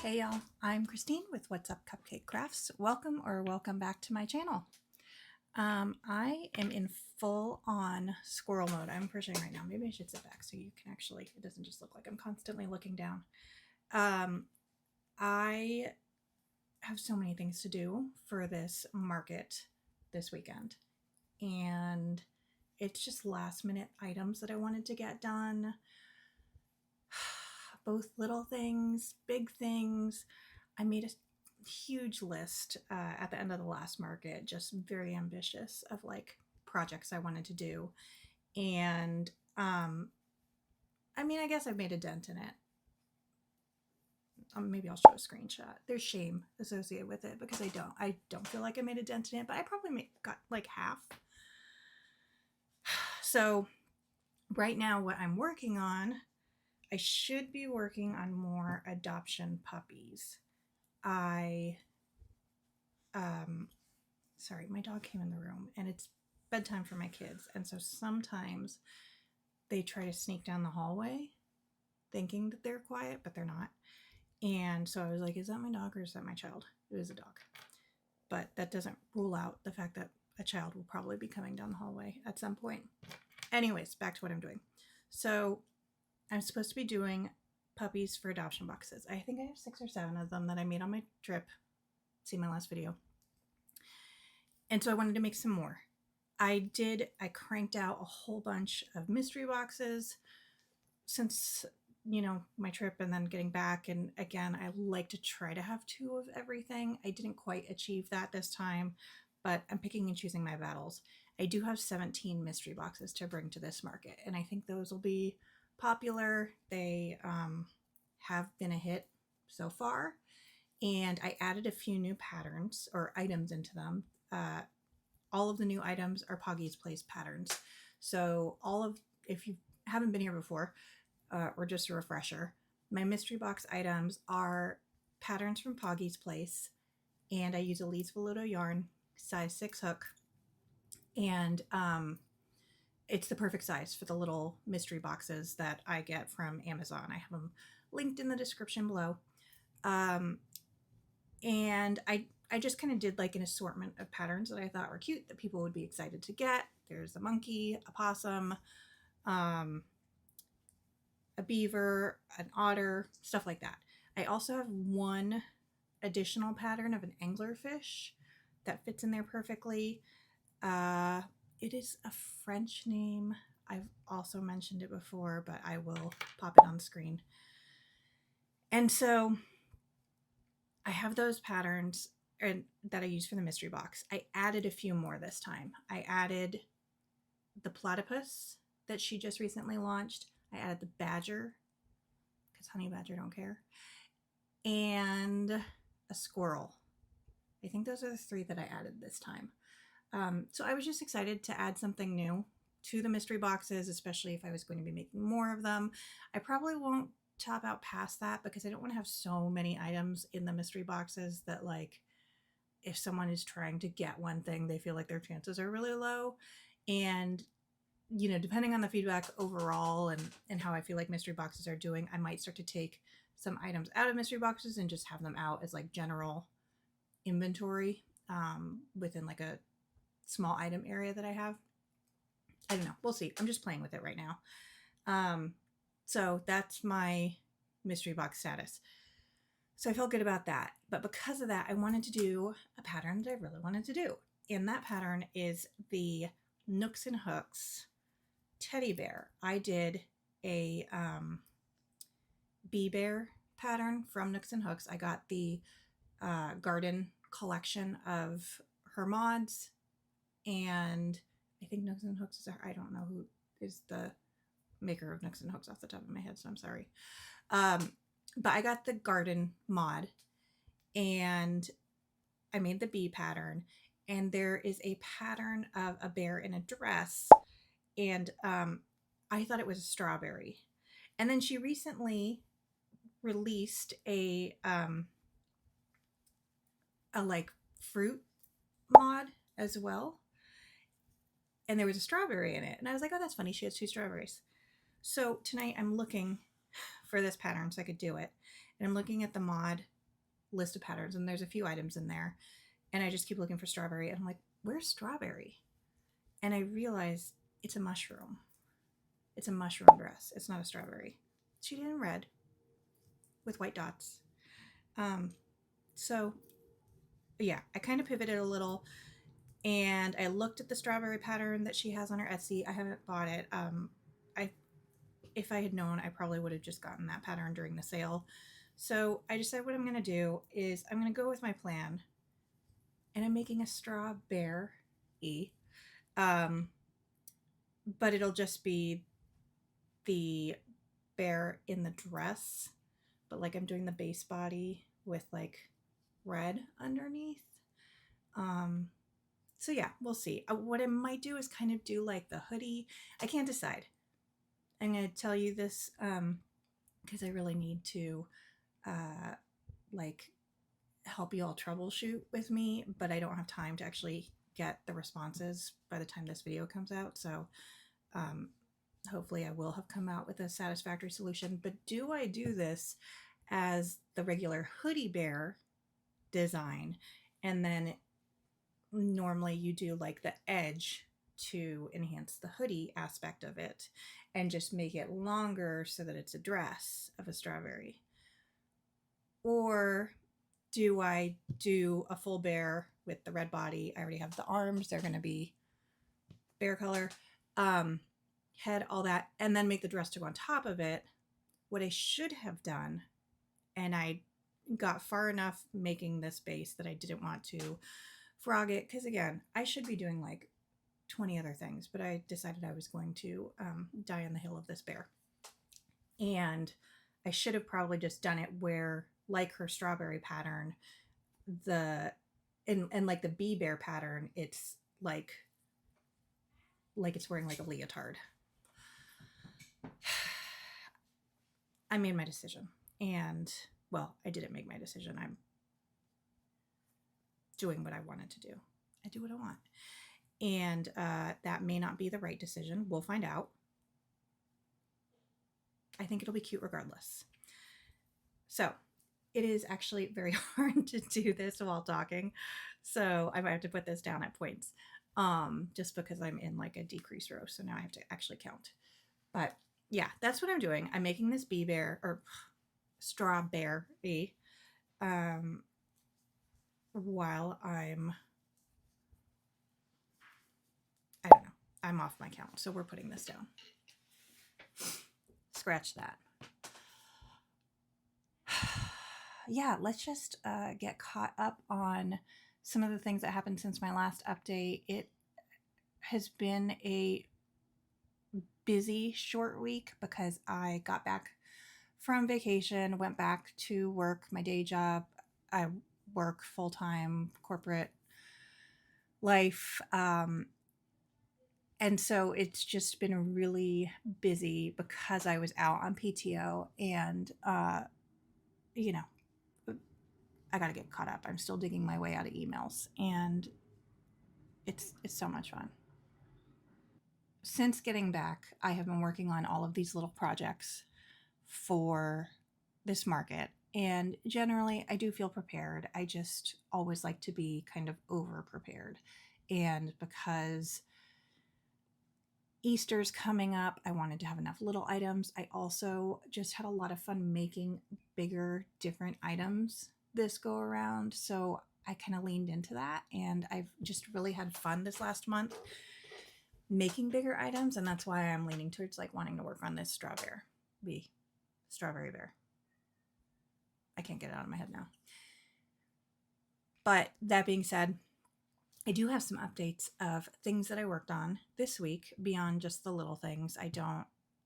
Hey y'all, I'm Christine with What's Up Cupcake Crafts. Welcome back to my channel. I am in full on squirrel mode. I'm crocheting right now. Maybe I should sit back so you can actually, it doesn't just look like I'm constantly looking down. I have so many things to do for this market this weekend, and it's just last minute items that I wanted to get done. Both little things, big things. I made a huge list at the end of the last market, just very ambitious of like projects I wanted to do. And I guess I've made a dent in it. Maybe I'll show a screenshot. There's shame associated with it because I don't feel like I made a dent in it, but I probably got like half. So right now what I'm working on, I should be working on more adoption puppies. Sorry, my dog came in the room and it's bedtime for my kids. And so sometimes they try to sneak down the hallway thinking that they're quiet, but they're not. And so I was like, is that my dog or is that my child? It is a dog. But that doesn't rule out the fact that a child will probably be coming down the hallway at some point. Anyways, back to what I'm doing. So I'm supposed to be doing puppies for adoption boxes. I think I have 6 or 7 of them that I made on my trip. See my last video. And so I wanted to make some more. I cranked out a whole bunch of mystery boxes since, my trip and then getting back. And again, I like to try to have 2 of everything. I didn't quite achieve that this time, but I'm picking and choosing my battles. I do have 17 mystery boxes to bring to this market, and I think those will be popular. They have been a hit so far, and I added a few new patterns or items into them. All of the new items are Poggy's Place patterns. So if you haven't been here before, or just a refresher, my mystery box items are patterns from Poggy's Place, and I use a Lee's Veludo yarn, size 6 hook, and it's the perfect size for the little mystery boxes that I get from Amazon. I have them linked in the description below. And I just kind of did like an assortment of patterns that I thought were cute that people would be excited to get. There's a monkey, a possum, a beaver, an otter, stuff like that. I also have one additional pattern of an anglerfish that fits in there perfectly. It is a French name. I've also mentioned it before, but I will pop it on the screen. And so I have those patterns that I use for the mystery box. I added a few more this time. I added the platypus that she just recently launched. I added the badger, because honey badger don't care, and a squirrel. I think those are the 3 that I added this time. So I was just excited to add something new to the mystery boxes, especially if I was going to be making more of them. I probably won't top out past that because I don't want to have so many items in the mystery boxes that, like, if someone is trying to get one thing, they feel like their chances are really low. And, depending on the feedback overall and how I feel like mystery boxes are doing, I might start to take some items out of mystery boxes and just have them out as like general inventory within like a small item area that I have. I don't know. We'll see. I'm just playing with it right now. So that's my mystery box status. So I feel good about that. But because of that, I wanted to do a pattern that I really wanted to do. And that pattern is the Nooks Hooks teddy bear. I did a bee bear pattern from Nooks Hooks. I got the garden collection of her mods, and I think Nooks Hooks is I don't know who is the maker of Nooks Hooks off the top of my head, so I'm sorry. But I got the garden mod, and I made the bee pattern, and there is a pattern of a bear in a dress, and I thought it was a strawberry. And then she recently released a like fruit mod as well, and there was a strawberry in it, and I was like, oh, that's funny, she has 2 strawberries. So tonight I'm looking for this pattern so I could do it, and I'm looking at the mod list of patterns, and there's a few items in there, and I just keep looking for strawberry, and I'm like, where's strawberry? And I realize it's a mushroom. It's a mushroom dress. It's not a strawberry. She did it in red with white dots. So yeah, I kind of pivoted a little, and I looked at the strawberry pattern that she has on her Etsy. I haven't bought it. I if I had known, I probably would have just gotten that pattern during the sale. So I decided what I'm going to do is I'm going to go with my plan, and I'm making a straw bear but it'll just be the bear in the dress, but like I'm doing the base body with like red underneath. So yeah, we'll see. What I might do is kind of do like the hoodie. I can't decide. I'm going to tell you this because I really need to like help you all troubleshoot with me, but I don't have time to actually get the responses by the time this video comes out. So hopefully I will have come out with a satisfactory solution. But do I do this as the regular hoodie bear design, and then normally you do like the edge to enhance the hoodie aspect of it and just make it longer so that it's a dress of a strawberry? Or do I do a full bear with the red body? I already have the arms. They're going to be bear color, head, all that, and then make the dress to go on top of it. What I should have done, and I got far enough making this base that I didn't want to frog it, because again, I should be doing like 20 other things, but I decided I was going to die on the hill of this bear. And I should have probably just done it where, like her strawberry pattern, and like the bee bear pattern, it's like it's wearing like a leotard. I made my decision, and well, I didn't make my decision. I'm doing what I wanted to do. I do what I want. And that may not be the right decision. We'll find out. I think it'll be cute regardless. So it is actually very hard to do this while talking. So I might have to put this down at points just because I'm in like a decrease row. So now I have to actually count. But yeah, that's what I'm doing. I'm making this bee bear or strawberry while I don't know, I'm off my count. So we're putting this down. Scratch that. Yeah, let's just get caught up on some of the things that happened since my last update. It has been a busy short week because I got back from vacation, went back to work, my day job. I work full-time corporate life. And so it's just been really busy because I was out on PTO, and, you know, I got to get caught up. I'm still digging my way out of emails, and it's so much fun. Since getting back, I have been working on all of these little projects for this market, and generally I do feel prepared. I just always like to be kind of over prepared. And because Easter's coming up, I wanted to have enough little items. I also just had a lot of fun making bigger, different items this go around. So I kind of leaned into that, and I've just really had fun this last month making bigger items. And that's why I'm leaning towards like wanting to work on this strawberry bear. I can't get it out of my head now. But that being said, I do have some updates of things that I worked on this week beyond just the little things. I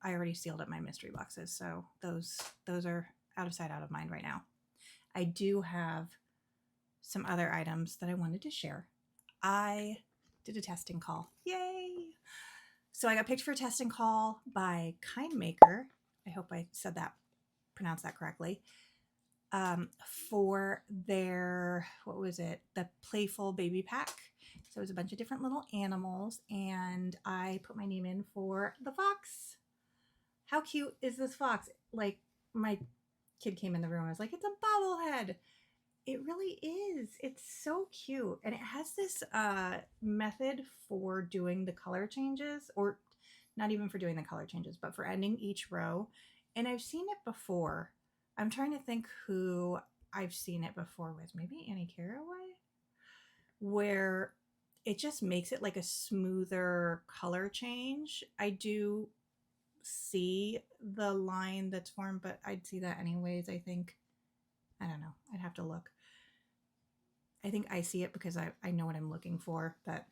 already sealed up my mystery boxes, so those are out of sight, out of mind right now. I do have some other items that I wanted to share. I did a testing call. Yay! So I got picked for a testing call by Kindmaker. I hope I pronounced that correctly. For their, the Playful Baby Pack. So it was a bunch of different little animals, and I put my name in for the fox. How cute is this fox? Like, my kid came in the room, I was like, it's a bobblehead. It really is. It's so cute. And it has this method for doing the color changes, or not even for doing the color changes, but for ending each row. And I've seen it before. I'm trying to think who I've seen it before with. Maybe Annie Caraway, where it just makes it like a smoother color change. I do see the line that's formed, but I'd see that anyways, I think. I don't know. I'd have to look. I think I see it because I know what I'm looking for. But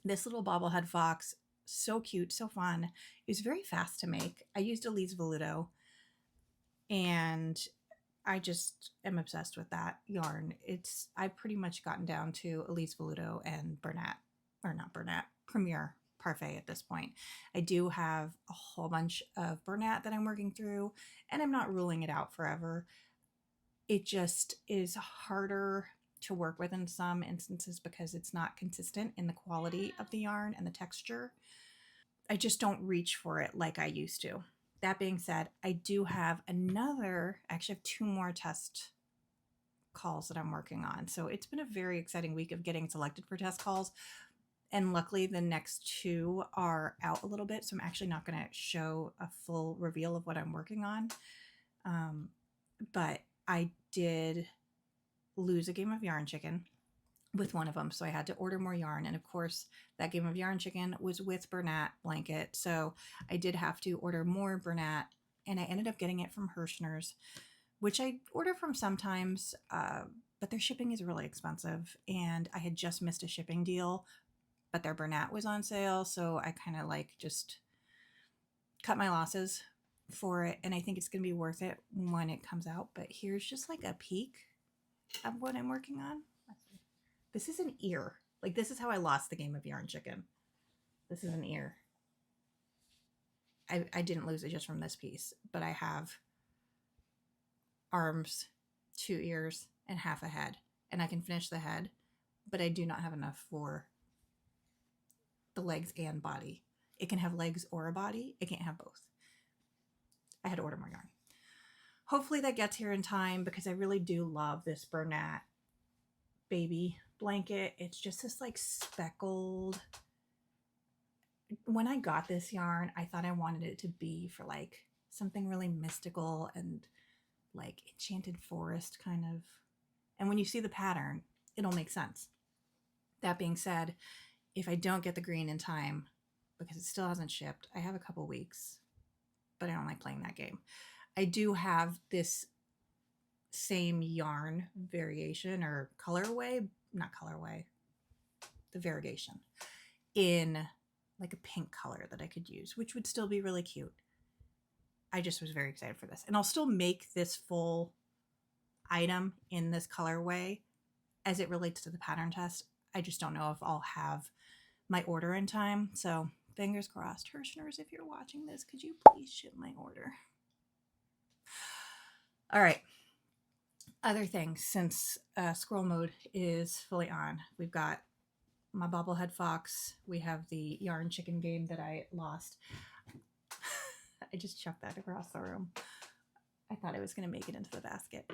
this little bobblehead fox, so cute, so fun. It was very fast to make. I used Elise Voluto, and I just am obsessed with that yarn. I've pretty much gotten down to Elise Voluto and Bernat, or not Bernat, Premier Parfait at this point. I do have a whole bunch of Bernat that I'm working through, and I'm not ruling it out forever. It just is harder to work with in some instances because it's not consistent in the quality of the yarn and the texture. I just don't reach for it like I used to. That being said, I do have actually have 2 more test calls that I'm working on. So it's been a very exciting week of getting selected for test calls. And luckily the next 2 are out a little bit. So I'm actually not going to show a full reveal of what I'm working on. But I did lose a game of yarn chicken with one of them, so I had to order more yarn. And of course, that game of yarn chicken was with Bernat blanket, so I did have to order more Bernat, and I ended up getting it from Hirschner's, which I order from sometimes, but their shipping is really expensive, and I had just missed a shipping deal, but their Bernat was on sale, so I kind of like just cut my losses for it, and I think it's going to be worth it when it comes out. But here's just like a peek of what I'm working on. This is an ear. Like, this is how I lost the game of yarn chicken. This is an ear. I didn't lose it just from this piece, but I have arms, 2 ears, and half a head. And I can finish the head, but I do not have enough for the legs and body. It can have legs or a body. It can't have both. I had to order more yarn. Hopefully that gets here in time, because I really do love this Bernat baby blanket. It's just this like speckled. When I got this yarn, I thought I wanted it to be for like something really mystical and like enchanted forest kind of. And when you see the pattern, it'll make sense. That being said, if I don't get the green in time, because it still hasn't shipped, I have a couple weeks, but I don't like playing that game. I do have this same yarn variation or colorway, not colorway, the variegation in like a pink color that I could use, which would still be really cute. I just was very excited for this. And I'll still make this full item in this colorway as it relates to the pattern test. I just don't know if I'll have my order in time. So fingers crossed. Hirschner's, if you're watching this, could you please ship my order? All right. Other things, since scroll mode is fully on, we've got my bobblehead fox. We have the yarn chicken game that I lost. I just chucked that across the room. I thought I was going to make it into the basket.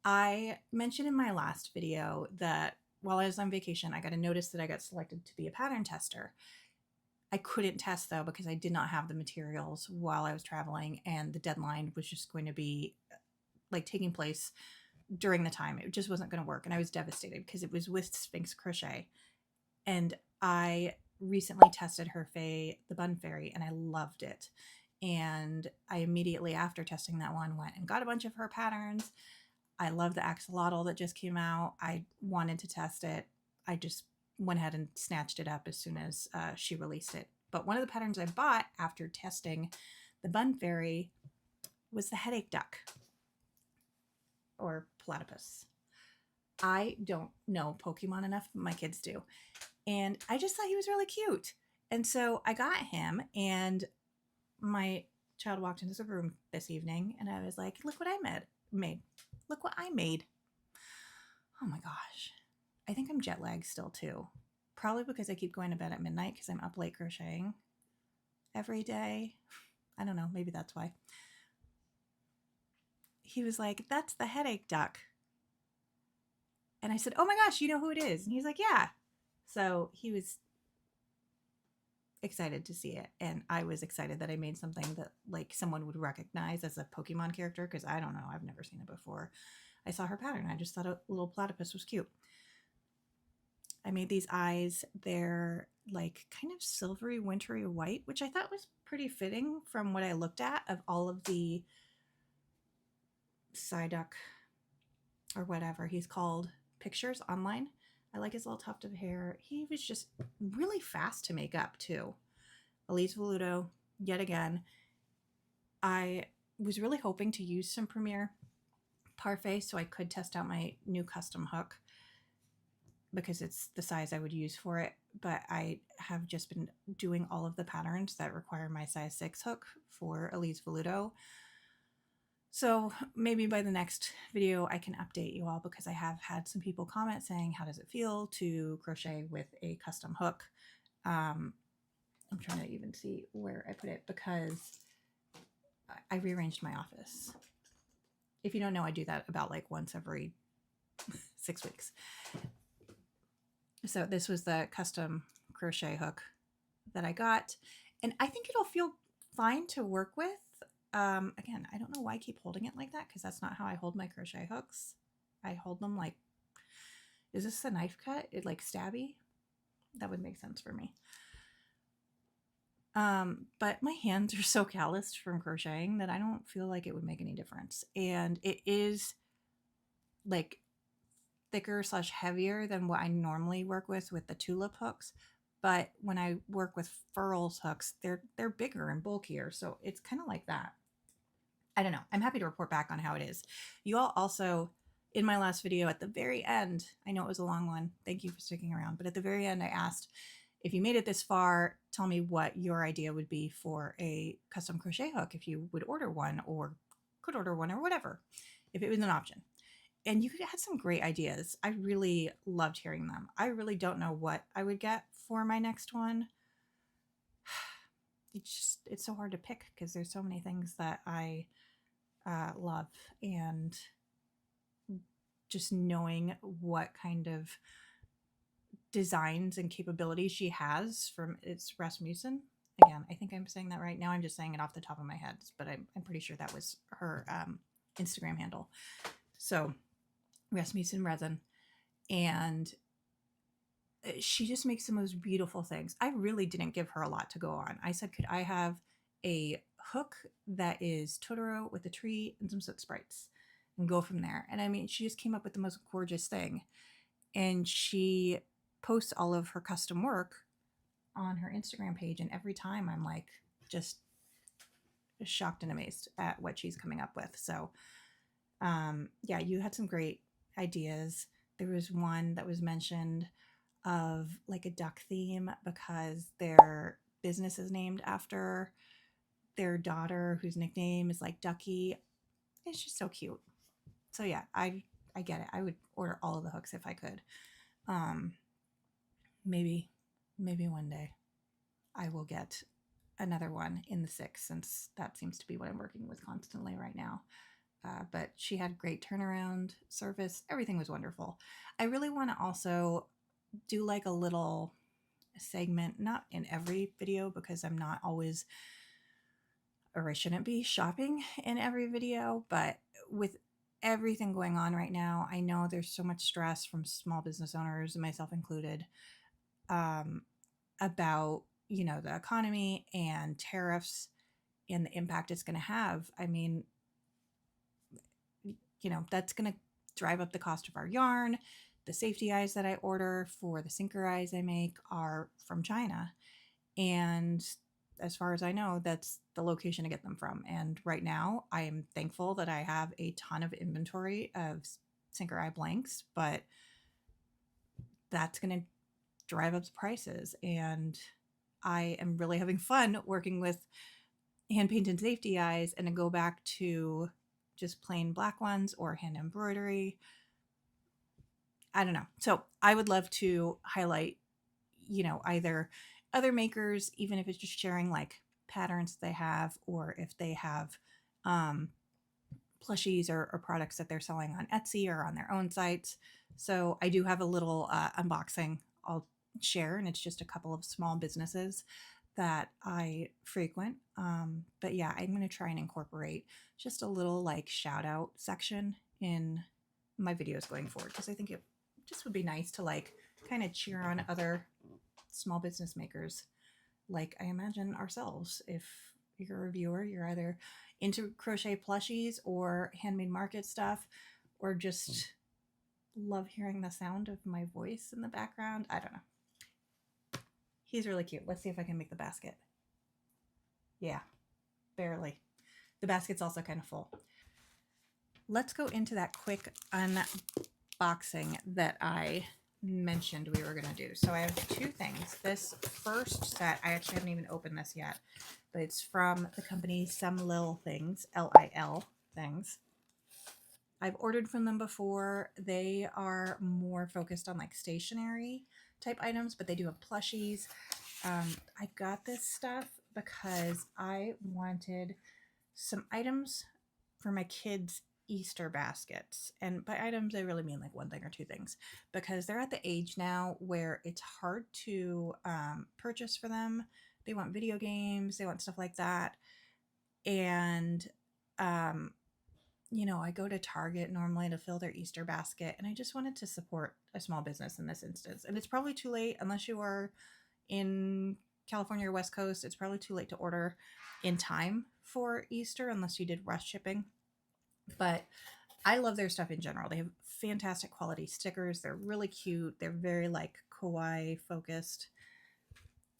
I mentioned in my last video that while I was on vacation, I got a notice that I got selected to be a pattern tester. I couldn't test though because I did not have the materials while I was traveling, and the deadline was just going to be like taking place during the time. It just wasn't going to work, and I was devastated because it was with Sphinx Crochet, and I recently tested her Faye the Bun Fairy, and I loved it. And I immediately after testing that one went and got a bunch of her patterns. I love the axolotl that just came out. I wanted to test it. I just went ahead and snatched it up as soon as she released it. But one of the patterns I bought after testing the Bun Fairy was the headache duck, or platypus. I don't know Pokemon enough, but my kids do. And I just thought he was really cute. And so I got him, and my child walked into the room this evening, and I was like, look what I made. Look what I made. Oh my gosh. I think I'm jet lagged still too. Probably because I keep going to bed at midnight because I'm up late crocheting every day. I don't know. Maybe that's why. he was like, "That's the headache duck." And I said, "Oh my gosh, you know who it is?" And he's like, "Yeah." So he was excited to see it, and I was excited that I made something that like someone would recognize as a Pokemon character, because I don't know, I've never seen it before. I saw her pattern, I just thought a little platypus was cute. I made these eyes. They're like kind of silvery wintry white, which I thought was pretty fitting from what I looked at of all of the Psyduck or whatever he's called pictures online. I like his little tuft of hair. He was just really fast to make up too. Elise Voluto, yet again. I was really hoping to use some Premier Parfait so I could test out my new custom hook, because it's the size I would use for it. But I have just been doing all of the patterns that require my size 6 hook for Elise Voluto. So maybe by the next video I can update you all, because I have had some people comment saying, how does it feel to crochet with a custom hook? I'm trying to even see where I put it, because I rearranged my office. If you don't know, I do that about like once every 6 weeks. So this was the custom crochet hook that I got, and I think it'll feel fine to work with. Again, I don't know why I keep holding it like that, because that's not how I hold my crochet hooks. I hold them like, is this a knife cut? It like stabby? That would make sense for me. But my hands are so calloused from crocheting that I don't feel like it would make any difference. And it is like thicker / heavier than what I normally work with the tulip hooks. But when I work with Furls hooks, they're bigger and bulkier. So it's kind of like that. I don't know. I'm happy to report back on how it is. You all also, in my last video at the very end, I know it was a long one. Thank you for sticking around. But at the very end, I asked, if you made it this far, tell me what your idea would be for a custom crochet hook, if you would order one or could order one or whatever, if it was an option. And you had some great ideas. I really loved hearing them. I really don't know what I would get for my next one. It's so hard to pick, because there's so many things that I love, and just knowing what kind of designs and capabilities she has from it's Rasmussen. Again, I think I'm saying that right. Now I'm just saying it off the top of my head, but I'm pretty sure that was her Instagram handle. So Rasmussen resin, and she just makes the most beautiful things. I really didn't give her a lot to go on. I said, could I have a hook that is Totoro with a tree and some soot sprites, and go from there? And I mean, she just came up with the most gorgeous thing. And she posts all of her custom work on her Instagram page, and every time I'm like just shocked and amazed at what she's coming up with. So yeah, you had some great ideas. There was one that was mentioned of like a duck theme, because their business is named after their daughter, whose nickname is like Ducky. It's just so cute. So yeah, I get it. I would order all of the hooks if I could. Maybe one day I will get another one in the 6, since that seems to be what I'm working with constantly right now. But she had great turnaround service. Everything was wonderful. I really want to also do like a little segment, not in every video, because I'm not always, or I shouldn't be, shopping in every video. But with everything going on right now, I know there's so much stress from small business owners, myself included, about, you know, the economy and tariffs and the impact it's going to have. I mean, you know, that's going to drive up the cost of our yarn. The safety eyes that I order for the sinker eyes I make are from China. And as far as I know, that's the location to get them from. And right now, I am thankful that I have a ton of inventory of sinker eye blanks, but that's going to drive up the prices. And I am really having fun working with hand painted safety eyes, and to go back to just plain black ones or hand embroidery, I don't know. So I would love to highlight, you know, either other makers, even if it's just sharing like patterns they have, or if they have plushies or products that they're selling on Etsy or on their own sites. So I do have a little unboxing I'll share, and it's just a couple of small businesses that I frequent. But yeah, I'm going to try and incorporate just a little like shout out section in my videos going forward, because I think it just would be nice to like kind of cheer on other small business makers, like I imagine ourselves. If you're a viewer, you're either into crochet plushies or handmade market stuff, or just love hearing the sound of my voice in the background. I don't know. He's really cute. Let's see if I can make the basket. Yeah, barely. The basket's also kind of full. Let's go into that quick unboxing that I mentioned we were going to do. So I have two things. This first set, I actually haven't even opened this yet, but it's from the company Some Lil Things, Lil Things. I've ordered from them before. They are more focused on like stationery type items, but they do have plushies. I got this stuff because I wanted some items for my kids' Easter baskets. And by items, I really mean like one thing or two things, because they're at the age now where it's hard to purchase for them. They want video games, they want stuff like that. And, you know, I go to Target normally to fill their Easter basket, and I just wanted to support a small business in this instance. And it's probably too late unless you are in California or West Coast. It's probably too late to order in time for Easter unless you did rush shipping. But I love their stuff in general. They have fantastic quality stickers. They're really cute. They're very like kawaii focused.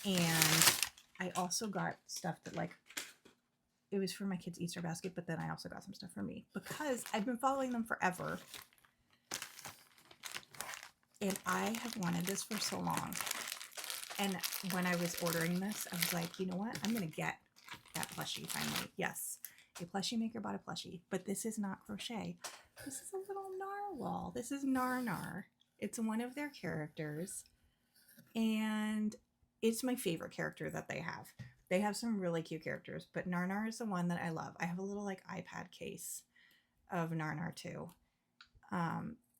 And I also got stuff that like, it was for my kids' Easter basket, but then I also got some stuff for me because I've been following them forever. And I have wanted this for so long. And when I was ordering this, I was like, you know what? I'm going to get that plushie finally. Yes, a plushie maker bought a plushie, but this is not crochet. This is a little narwhal. This is Nar. It's one of their characters, and it's my favorite character that they have. They have some really cute characters, but Nar is the one that I love. I have a little like iPad case of Nar too.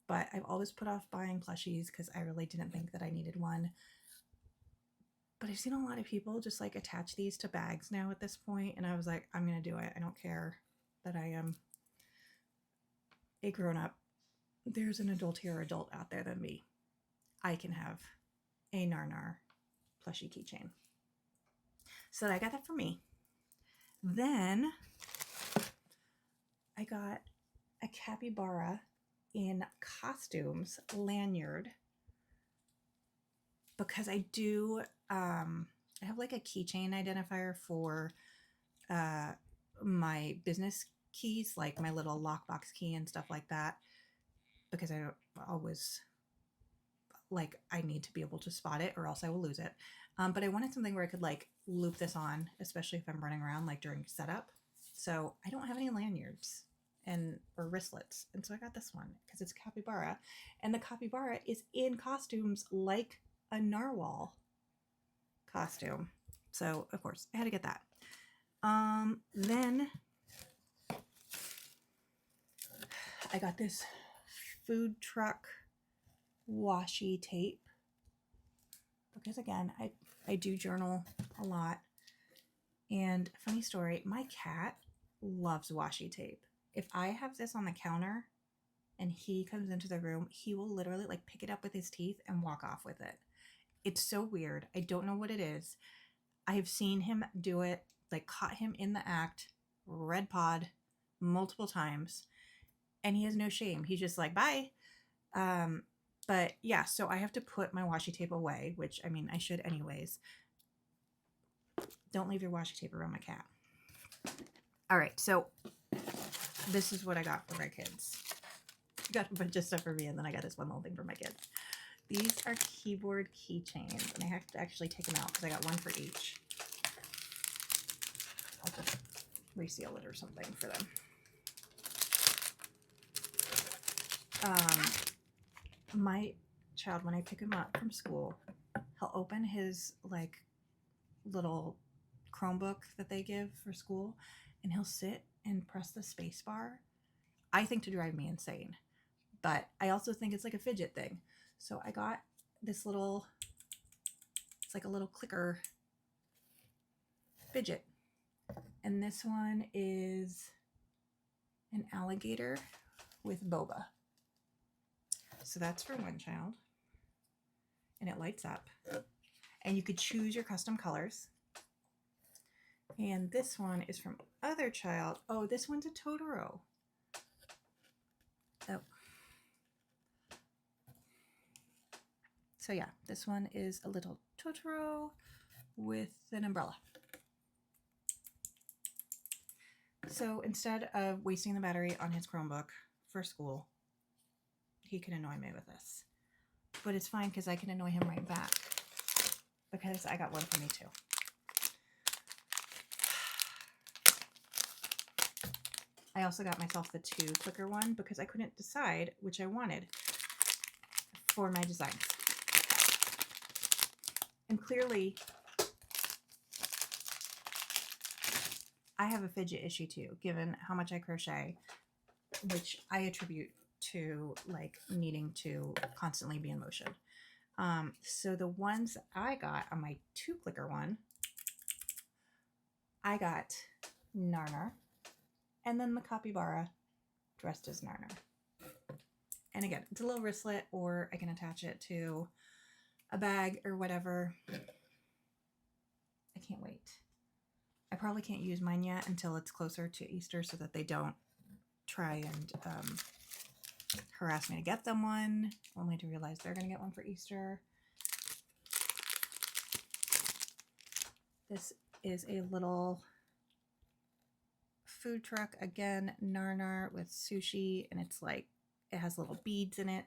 But I've always put off buying plushies because I really didn't think that I needed one. But I've seen a lot of people just like attach these to bags now at this point, and I was like, I'm going to do it. I don't care that I am a grown-up. There's an adultier adult out there than me. I can have a Nar plushie keychain. So I got that for me. Then I got a capybara in costumes lanyard, because I do, I have like a keychain identifier for my business keys, like my little lockbox key and stuff like that, because I don't always, like, I need to be able to spot it or else I will lose it. But I wanted something where I could like loop this on, especially if I'm running around like during setup. So I don't have any lanyards or wristlets, and so I got this one because it's capybara, and the capybara is in costumes like a narwhal costume. So of course I had to get that. Then I got this food truck washi tape, because again, I do journal a lot. And funny story, my cat loves washi tape. If I have this on the counter and he comes into the room, he will literally like pick it up with his teeth and walk off with it. It's so weird. I don't know what it is. I have seen him do it, like caught him in the act, red pod, multiple times, and he has no shame. He's just like, bye. But yeah, so I have to put my washi tape away, which I mean, I should anyways. Don't leave your washi tape around my cat. All right, so this is what I got for my kids. I got a bunch of stuff for me, and then I got this one little thing for my kids. These are keyboard keychains, and I have to actually take them out because I got one for each. I'll just reseal it or something for them. My child, when I pick him up from school, he'll open his like little Chromebook that they give for school, and he'll sit and press the space bar I think to drive me insane. But I also think it's like a fidget thing. So I got this little, it's like a little clicker fidget. And this one is an alligator with boba. So that's for one child. And it lights up. And you could choose your custom colors. And this one is from other child. Oh, this one's a Totoro. Oh. So yeah, this one is a little Totoro with an umbrella. So instead of wasting the battery on his Chromebook for school, he can annoy me with this. But it's fine because I can annoy him right back because I got one for me too. I also got myself the 2 clicker one because I couldn't decide which I wanted for my designs. And clearly, I have a fidget issue too, given how much I crochet, which I attribute to like needing to constantly be in motion. So the ones I got on my 2 clicker one, I got Narnar, and then the capybara dressed as Narnar. And again, it's a little wristlet, or I can attach it to a bag or whatever. I can't wait. I probably can't use mine yet until it's closer to Easter so that they don't try and harass me to get them one, only to realize they're going to get one for Easter. This is a little food truck, again, Narnar with sushi, and it's like, it has little beads in it.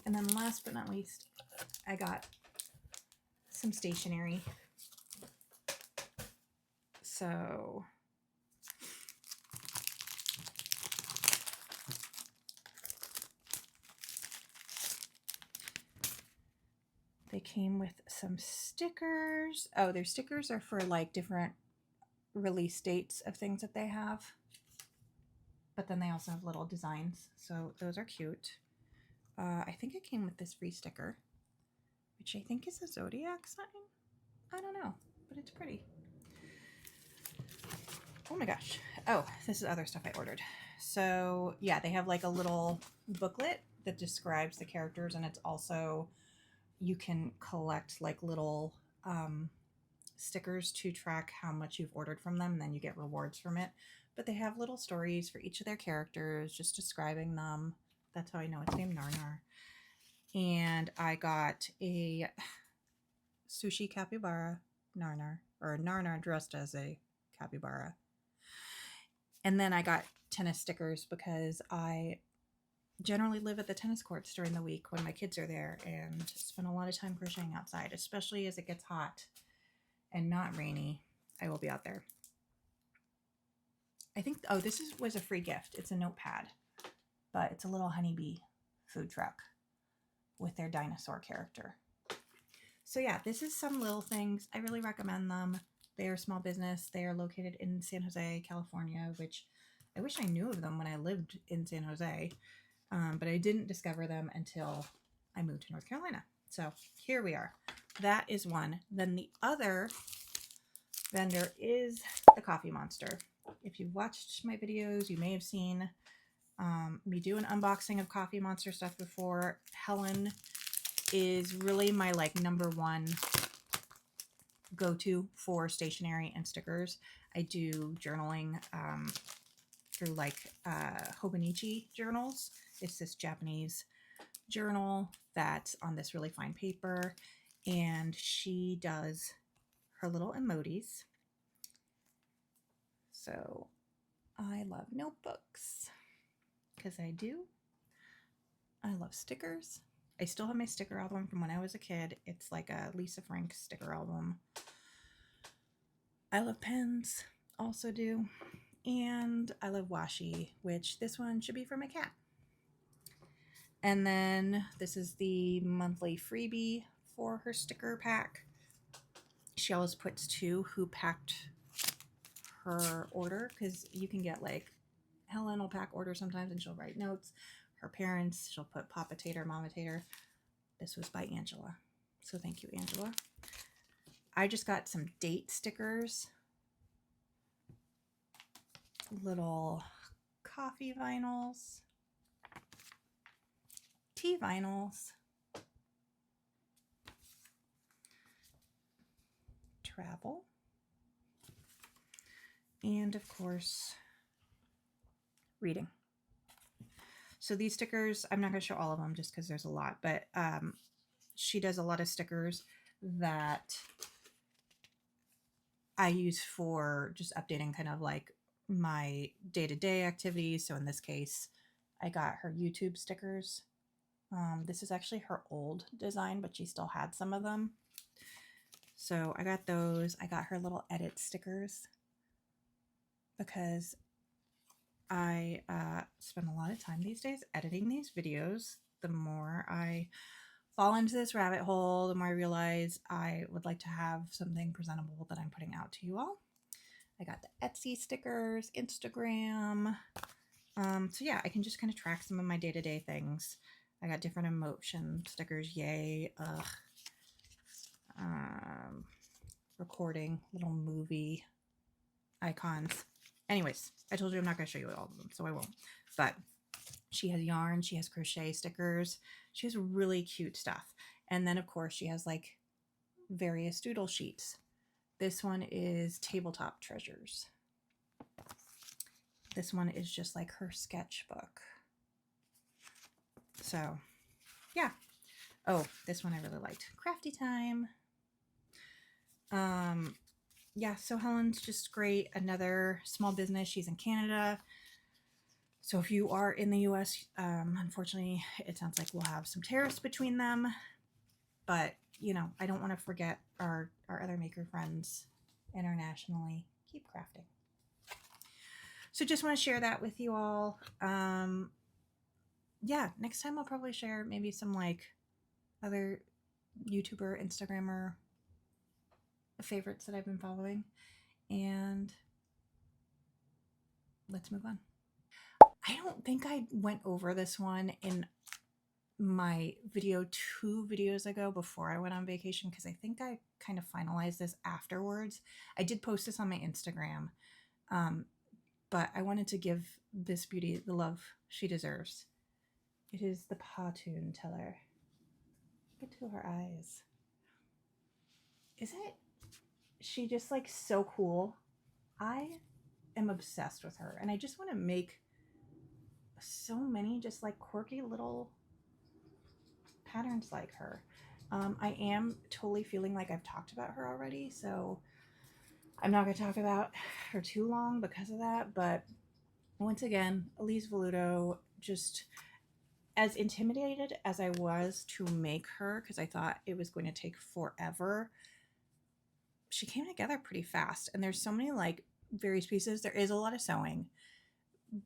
And then last but not least, I got some stationery. So they came with some stickers. Oh, their stickers are for like different release dates of things that they have. But then they also have little designs. So those are cute. I think it came with this free sticker, which I think is a zodiac sign. I don't know, but it's pretty. Oh my gosh. Oh, this is other stuff I ordered. So yeah, they have like a little booklet that describes the characters, and it's also, you can collect like little stickers to track how much you've ordered from them, and then you get rewards from it. But they have little stories for each of their characters, just describing them. That's how I know it's named Narnar. And I got a sushi capybara Narnar, or Narnar dressed as a capybara. And then I got tennis stickers because I generally live at the tennis courts during the week when my kids are there and spend a lot of time crocheting outside, especially as it gets hot and not rainy. I will be out there. I think, oh, this was a free gift. It's a notepad, but it's a little honeybee food truck with their dinosaur character. So yeah, this is some little things. I really recommend them. They are a small business. They are located in San Jose, California, which I wish I knew of them when I lived in San Jose, but I didn't discover them until I moved to North Carolina. So here we are. That is one. Then the other vendor is the Coffee Monster. If you've watched my videos, you may have seen me do an unboxing of Coffee Monster stuff before. Helen is really my like #1 go-to for stationery and stickers. I do journaling through like Hobonichi journals. It's this Japanese journal that's on this really fine paper, and she does her little emojis. So I love notebooks because I do. I love stickers. I still have my sticker album from when I was a kid. It's like a Lisa Frank sticker album. I love pens, also do. And I love washi, which this one should be for my cat. And then this is the monthly freebie for her sticker pack. She always puts 2 who packed her order, because you can get like Helen will pack order sometimes and she'll write notes. Her parents, she'll put Papa Tater, Mama Tater. This was by Angela. So thank you, Angela. I just got some date stickers. Little coffee vinyls. Tea vinyls. Travel. And of course, reading. So these stickers, I'm not going to show all of them just because there's a lot, but she does a lot of stickers that I use for just updating kind of like my day-to-day activities. So in this case, I got her YouTube stickers. This is actually her old design, but she still had some of them. So I got those. I got her little edit stickers because I spend a lot of time these days editing these videos. The more I fall into this rabbit hole, the more I realize I would like to have something presentable that I'm putting out to you all. I got the Etsy stickers, Instagram. So yeah, I can just kind of track some of my day-to-day things. I got different emotion stickers, yay, recording, little movie icons. Anyways, I told you I'm not going to show you all of them, so I won't. But she has yarn, she has crochet stickers, she has really cute stuff. And then, of course, she has like various doodle sheets. This one is Tabletop Treasures. This one is just like her sketchbook. So, yeah. Oh, this one I really liked. Crafty Time. Yeah, so Helen's just great. Another small business. She's in Canada. So if you are in the US, unfortunately, it sounds like we'll have some tariffs between them. But, you know, I don't want to forget our other maker friends internationally. Keep crafting. So just want to share that with you all. Yeah, next time I'll probably share maybe some like other YouTuber, Instagrammer favorites that I've been following. And let's move on. I don't think I went over this one in my video 2 videos ago before I went on vacation, because I think I kind of finalized this afterwards. I did post this on my Instagram, but I wanted to give this beauty the love she deserves. It is the Pawtoon Teller. Look into her eyes. Isn't she just like so cool? I am obsessed with her, and I just want to make so many just like quirky little patterns like her. I am totally feeling like I've talked about her already, so I'm not going to talk about her too long because of that. But once again, Elise Voluto, just as intimidated as I was to make her, because I thought it was going to take forever, she came together pretty fast. And there's so many like various pieces. There is a lot of sewing,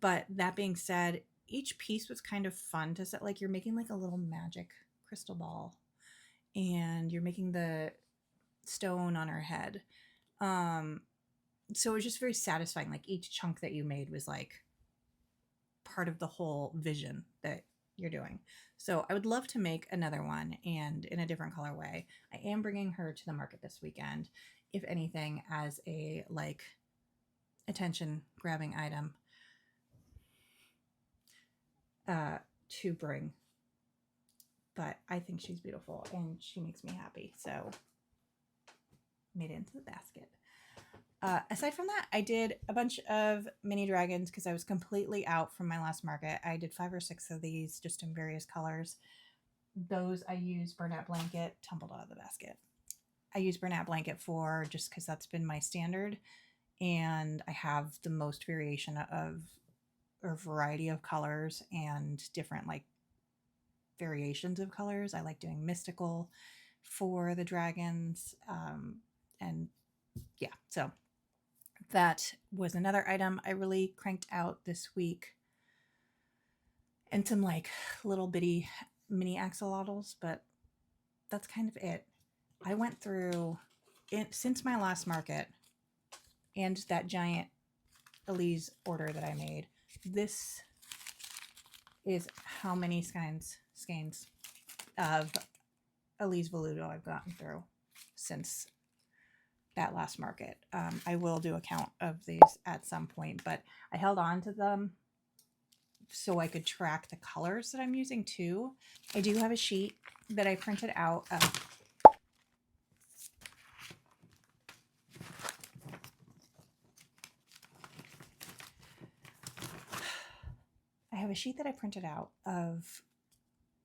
but that being said, each piece was kind of fun to set. Like you're making like a little magic crystal ball, and you're making the stone on her head. So it was just very satisfying. Like each chunk that you made was like part of the whole vision that you're doing. So I would love to make another one, and in a different colorway. I am bringing her to the market this weekend, if anything, as a like attention grabbing item to bring. But I think she's beautiful and she makes me happy. So made it into the basket. Aside from that, I did a bunch of mini dragons because I was completely out from my last market. I did 5 or 6 of these just in various colors. Those I used Bernat Blanket, tumbled out of the basket. I use Bernat Blanket for just because that's been my standard, and I have the most variation of or variety of colors and different like variations of colors. I like doing mystical for the dragons, and yeah, so that was another item I really cranked out this week. And some like little bitty mini axolotls, but that's kind of it. I went through, since my last market, and that giant Elise order that I made. This is how many skeins of Elise Veludo I've gotten through since that last market. I will do a count of these at some point, but I held on to them so I could track the colors that I'm using too. I do have a sheet that I printed out of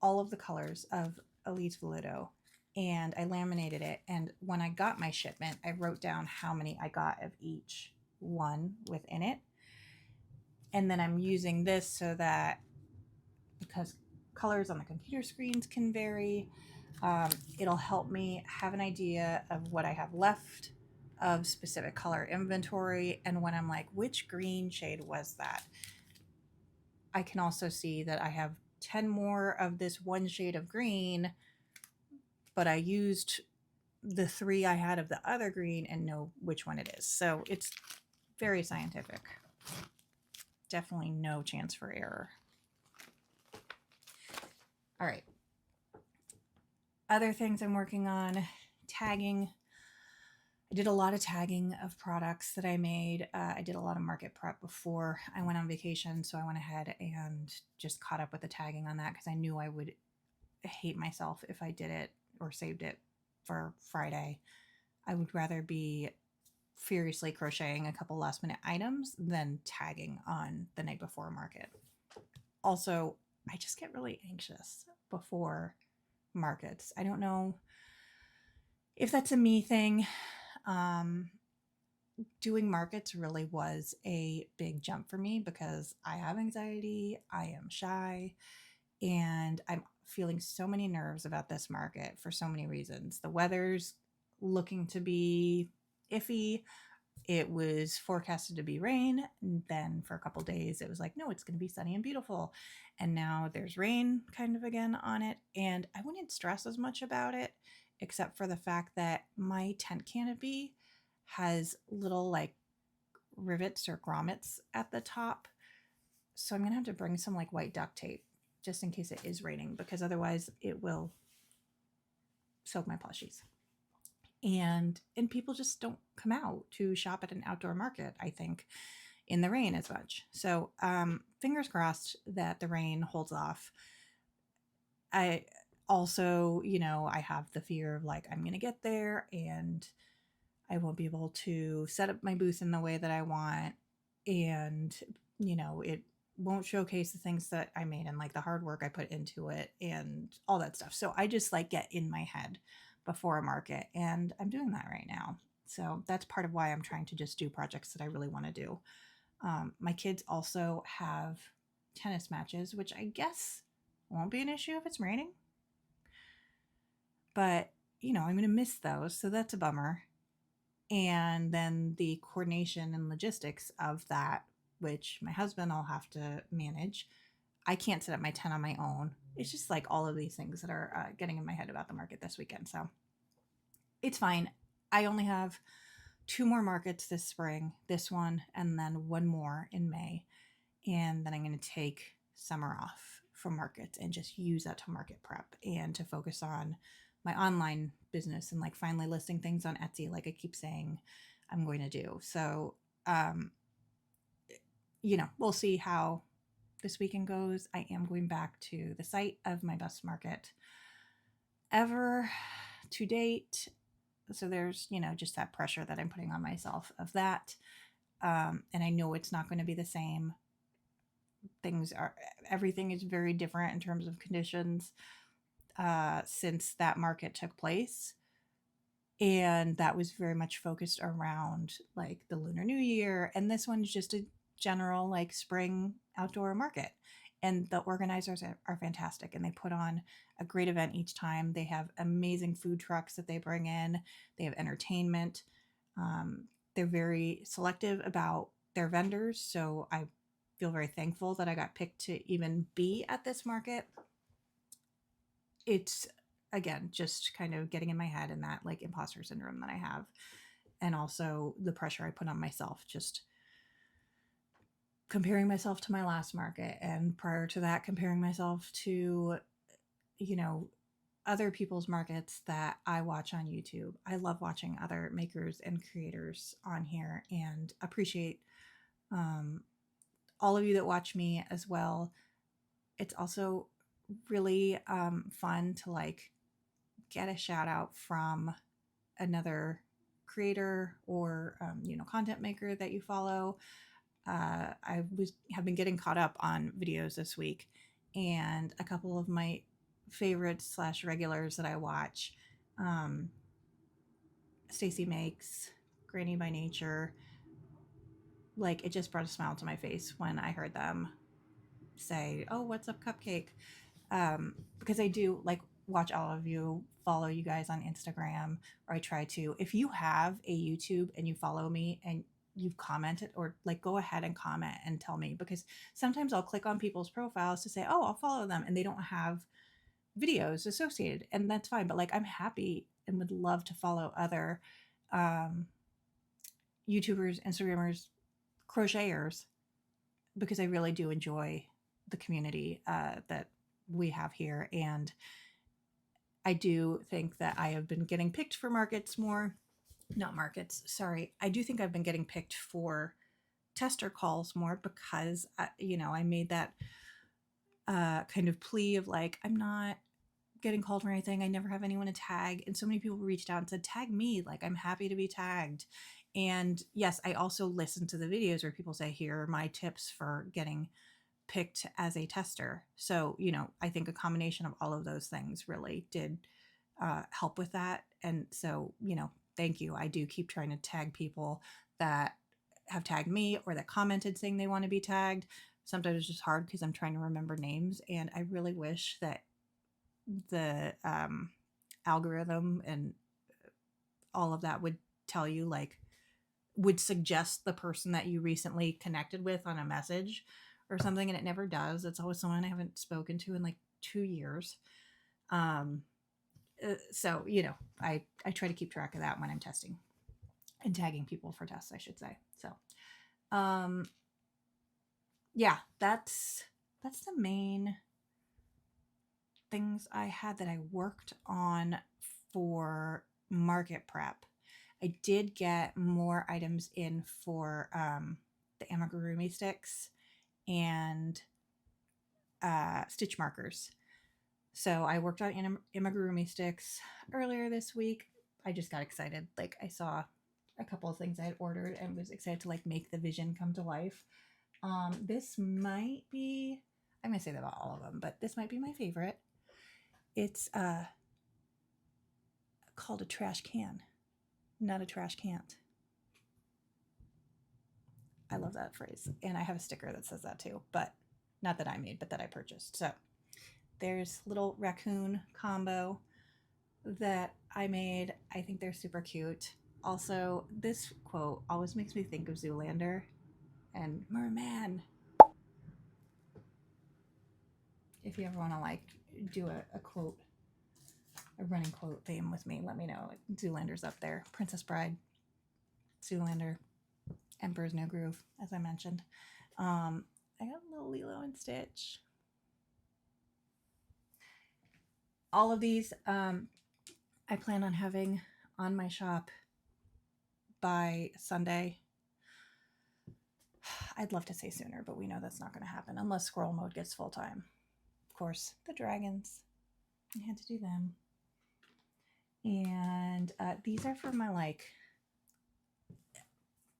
all of the colors of Elise Veludo, and I laminated it. And when I got my shipment, I wrote down how many I got of each one within it. And then I'm using this so that, because colors on the computer screens can vary, it'll help me have an idea of what I have left of specific color inventory. And when I'm like, which green shade was that? I can also see that I have 10 more of this one shade of green, but I used the 3 I had of the other green and know which one it is. So it's very scientific. Definitely no chance for error. All right. Other things I'm working on, tagging. I did a lot of tagging of products that I made. I did a lot of market prep before I went on vacation, so I went ahead and just caught up with the tagging on that because I knew I would hate myself if I did it or saved it for Friday. I would rather be furiously crocheting a couple last minute items than tagging on the night before market. Also, I just get really anxious before markets. I don't know if that's a me thing. Doing markets really was a big jump for me because I have anxiety, I am shy, and I'm feeling so many nerves about this market for so many reasons. The weather's looking to be iffy. It was forecasted to be rain. And then for a couple days, it was like, no, it's going to be sunny and beautiful. And now there's rain kind of again on it. And I wouldn't stress as much about it, except for the fact that my tent canopy has little like rivets or grommets at the top. So I'm going to have to bring some like white duct tape just in case it is raining, because otherwise it will soak my plushies. And people just don't come out to shop at an outdoor market, I think, in the rain as much. So fingers crossed that the rain holds off. I also, I have the fear of like, I'm going to get there and I won't be able to set up my booth in the way that I want. And, it won't showcase the things that I made and like the hard work I put into it and all that stuff. So I just like get in my head before a market, and I'm doing that right now. So that's part of why I'm trying to just do projects that I really want to do. My kids also have tennis matches, which I guess won't be an issue if it's raining. But, I'm going to miss those. So that's a bummer. And then the coordination and logistics of that, which my husband will have to manage. I can't set up my tent on my own. It's just like all of these things that are getting in my head about the market this weekend. So it's fine. I only have 2 more markets this spring, this one, and then 1 more in May. And then I'm going to take summer off from markets and just use that to market prep and to focus on my online business and like finally listing things on Etsy, like I keep saying I'm going to do. So, we'll see how this weekend goes. I am going back to the site of my best market ever to date. So there's, just that pressure that I'm putting on myself of that. And I know it's not going to be the same. Everything is very different in terms of conditions since that market took place. And that was very much focused around like the Lunar New Year. And this one's just a general like spring outdoor market. And the organizers are fantastic, and they put on a great event each time. They have amazing food trucks that they bring in. They have entertainment. They're very selective about their vendors. So I feel very thankful that I got picked to even be at this market. It's, again, just kind of getting in my head and that like imposter syndrome that I have. and also the pressure I put on myself, just comparing myself to my last market, and prior to that, comparing myself to, you know, other people's markets that I watch on YouTube. I love watching other makers and creators on here, and appreciate all of you that watch me as well. It's also really fun to like get a shout out from another creator or content maker that you follow. Have been getting caught up on videos this week, and a couple of my favorites slash regulars that I watch, Stacy Makes, Granny by Nature, like it just brought a smile to my face when I heard them say, "Oh, what's up, Cupcake?" Because I do like watch all of you, follow you guys on Instagram, or I try to. If you have a YouTube and you follow me and you've commented, or like go ahead and comment and tell me, because sometimes I'll click on people's profiles to say, "Oh, I'll follow them," and they don't have videos associated, and that's fine. But like, I'm happy and would love to follow other YouTubers, Instagrammers, crocheters, because I really do enjoy the community that we have here. And I do think that I have been getting picked for markets more. Not markets, sorry. I do think I've been getting picked for tester calls more, because, I made that kind of plea of like, I'm not getting called for anything. I never have anyone to tag. And so many people reached out and said, tag me. Like, I'm happy to be tagged. And yes, I also listen to the videos where people say, here are my tips for getting picked as a tester. So, I think a combination of all of those things really did help with that. And so, thank you. I do keep trying to tag people that have tagged me or that commented saying they want to be tagged. Sometimes it's just hard because I'm trying to remember names, and I really wish that the algorithm and all of that would tell you, like, would suggest the person that you recently connected with on a message or something, and it never does. It's always someone I haven't spoken to in like 2 years. So I try to keep track of that when I'm testing and tagging people for tests, I should say. So yeah, that's the main things I had that I worked on for market prep. I did get more items in for the amigurumi sticks and stitch markers. So I worked on amigurumi sticks earlier this week. I just got excited. Like, I saw a couple of things I had ordered and was excited to like make the vision come to life. This might be, I'm going to say that about all of them, but this might be my favorite. It's called a trash can, not a trash can't. I love that phrase. And I have a sticker that says that too, but not that I made, but that I purchased. So there's little raccoon combo that I made. I think they're super cute. Also, this quote always makes me think of Zoolander and Merman. If you ever want to like do a quote, a running quote theme with me, let me know. Like, Zoolander's up there. Princess Bride, Zoolander, Emperor's New Groove, as I mentioned. I got a little Lilo and Stitch. All of these I plan on having on my shop by Sunday. I'd love to say sooner, but we know that's not going to happen unless Squirrel Mode gets full time. Of course, the dragons. I had to do them. And these are for my like...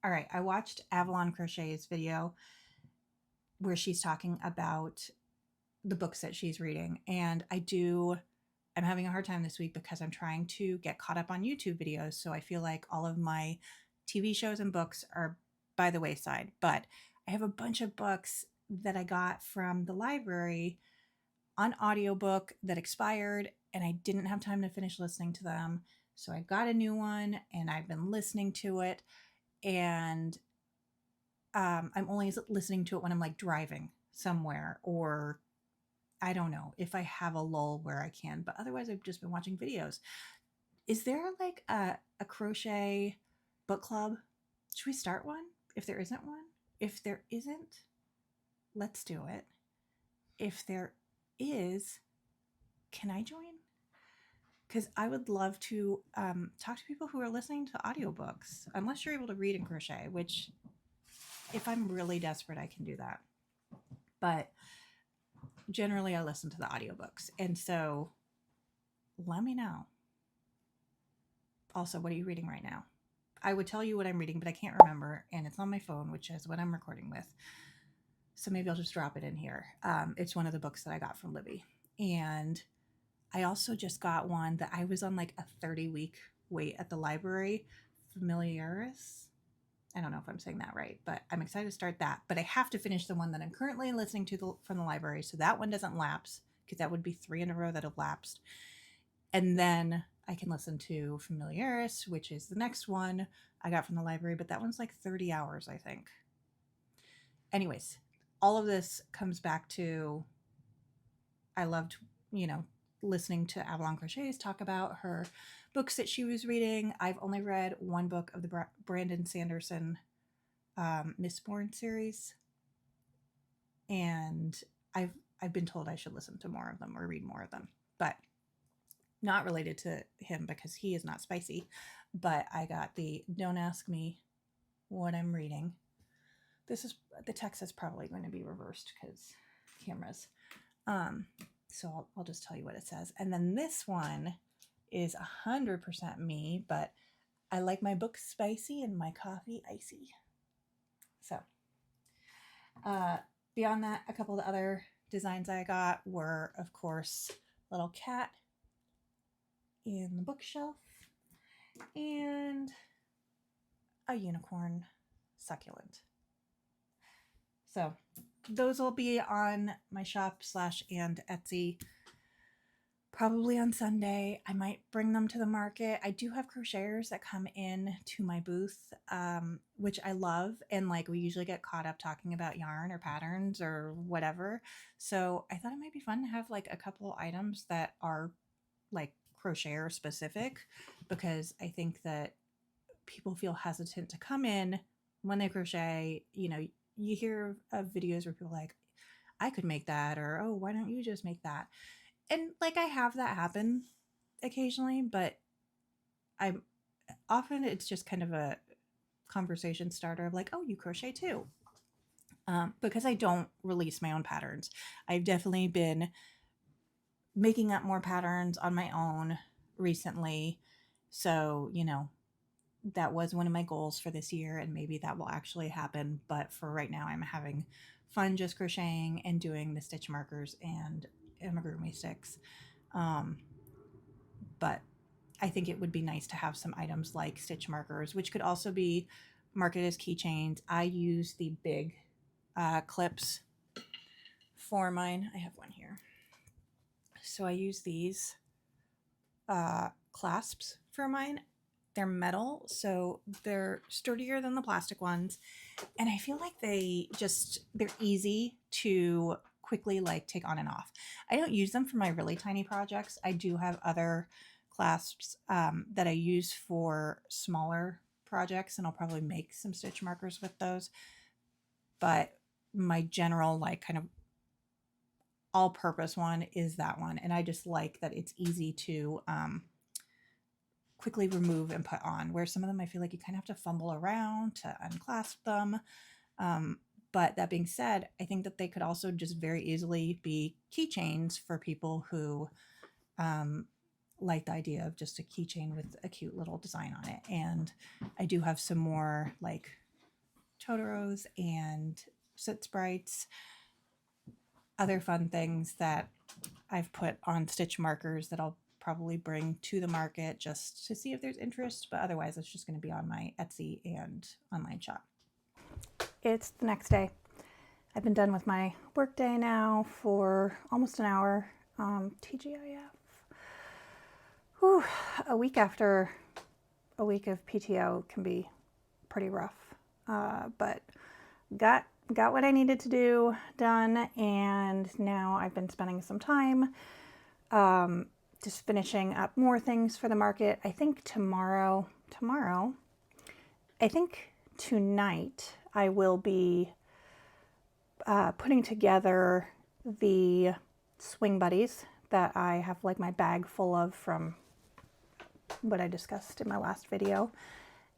All right, I watched Avalon Crochet's video where she's talking about the books that she's reading. And I'm having a hard time this week because I'm trying to get caught up on YouTube videos. So I feel like all of my TV shows and books are by the wayside. But I have a bunch of books that I got from the library on audiobook that expired, and I didn't have time to finish listening to them. So I got a new one and I've been listening to it. And I'm only listening to it when I'm like driving somewhere, or I don't know if I have a lull where I can, but otherwise I've just been watching videos. Is there like a crochet book club. Should we start one? If there isn't one? If there isn't, let's do it. If there is, can I join? Because I would love to talk to people who are listening to audiobooks, unless you're able to read and crochet, which if I'm really desperate, I can do that. But generally I listen to the audiobooks. And so let me know. Also, what are you reading right now? I would tell you what I'm reading, but I can't remember. And it's on my phone, which is what I'm recording with. So maybe I'll just drop it in here. It's one of the books that I got from Libby. And I also just got one that I was on like a 30-week wait at the library. Familiaris. I don't know if I'm saying that right, but I'm excited to start that. But I have to finish the one that I'm currently listening to from the library. So that one doesn't lapse, because that would be 3 in a row that have lapsed. And then I can listen to Familiaris, which is the next one I got from the library. But that one's like 30 hours, I think. Anyways, all of this comes back to I loved, listening to Avalon Crochets talk about her books that she was reading. I've only read one book of the Brandon Sanderson Mistborn series, and I've been told I should listen to more of them or read more of them, but not related to him because he is not spicy. But I got the Don't Ask Me What I'm Reading. The text is probably going to be reversed because cameras. So I'll just tell you what it says. And then this one is 100% me, but I like my books spicy and my coffee icy. So beyond that, a couple of the other designs I got were, of course, little cat in the bookshelf and a unicorn succulent. So those will be on my shop /and Etsy probably on Sunday. I might bring them to the market. I do have crocheters that come in to my booth, which I love. And like we usually get caught up talking about yarn or patterns or whatever. So I thought it might be fun to have like a couple items that are like crocheter specific, because I think that people feel hesitant to come in when they crochet. You hear of videos where people are like, I could make that, or, oh, why don't you just make that? And like I have that happen occasionally, but it's just kind of a conversation starter of like, oh, you crochet too. Because I don't release my own patterns. I've definitely been making up more patterns on my own recently. So, that was one of my goals for this year, and maybe that will actually happen. But for right now, I'm having fun just crocheting and doing the stitch markers and amigurumi sticks. But I think it would be nice to have some items like stitch markers, which could also be marketed as keychains. I use the big clips for mine. I have one here. So I use these clasps for mine. They're metal, so they're sturdier than the plastic ones. And I feel like they're easy to quickly like take on and off. I don't use them for my really tiny projects. I do have other clasps that I use for smaller projects, and I'll probably make some stitch markers with those. But my general like kind of all-purpose one is that one, and I just like that it's easy to quickly remove and put on, where some of them I feel like you kind of have to fumble around to unclasp them. But that being said, I think that they could also just very easily be keychains for people who like the idea of just a keychain with a cute little design on it. And I do have some more like Totoros and Soot Sprites, other fun things that I've put on stitch markers that I'll probably bring to the market just to see if there's interest, but otherwise it's just going to be on my Etsy and online shop. It's the next day. I've been done with my work day now for almost an hour. TGIF. Whew, a week after a week of PTO can be pretty rough, but got what I needed to do done, and now I've been spending some time just finishing up more things for the market. I think tomorrow I think tonight I will be putting together the swing buddies that I have like my bag full of from what I discussed in my last video,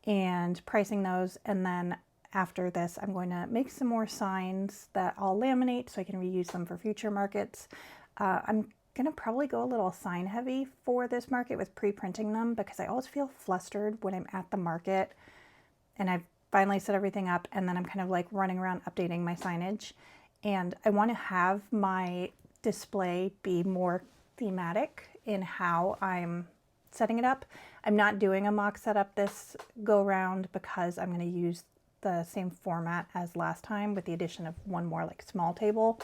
and pricing those. And then after this, I'm going to make some more signs that I'll laminate so I can reuse them for future markets. I'm going to probably go a little sign heavy for this market with pre-printing them, because I always feel flustered when I'm at the market and I've finally set everything up and then I'm kind of like running around updating my signage. And I want to have my display be more thematic in how I'm setting it up. I'm not doing a mock setup this go round because I'm going to use the same format as last time with the addition of one more like small table.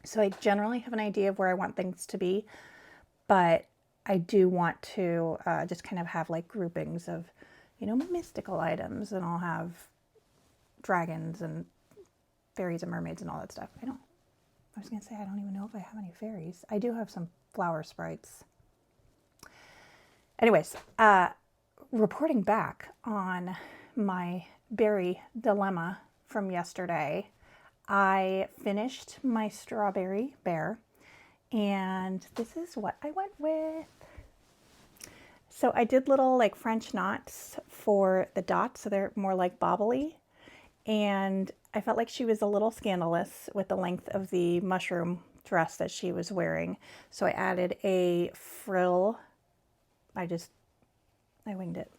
So I generally have an idea of where I want things to be, but I do want to just kind of have like groupings of, you know, mystical items, and I'll have dragons and fairies and mermaids and all that stuff. I was going to say, I don't even know if I have any fairies. I do have some flower sprites. Anyways, reporting back on my berry dilemma from yesterday, I finished my strawberry bear, and this is what I went with. So I did little like French knots for the dots, so they're more like bobbly, and I felt like she was a little scandalous with the length of the mushroom dress that she was wearing. So I added a frill. I winged it,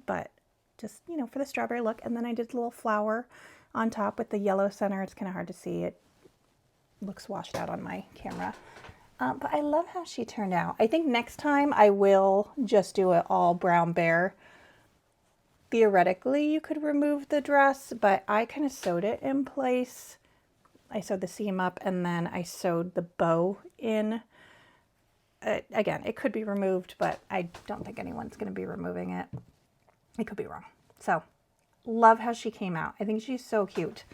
but just, you know, for the strawberry look. And then I did a little flower on top with the yellow center. It's kind of hard to see. It looks washed out on my camera. But I love how she turned out. I think next time I will just do it all brown bear. Theoretically, you could remove the dress, but I kind of sewed it in place. I sewed the seam up and then I sewed the bow in. Again, it could be removed, but I don't think anyone's going to be removing it. I could be wrong. So, love how she came out. I think she's so cute.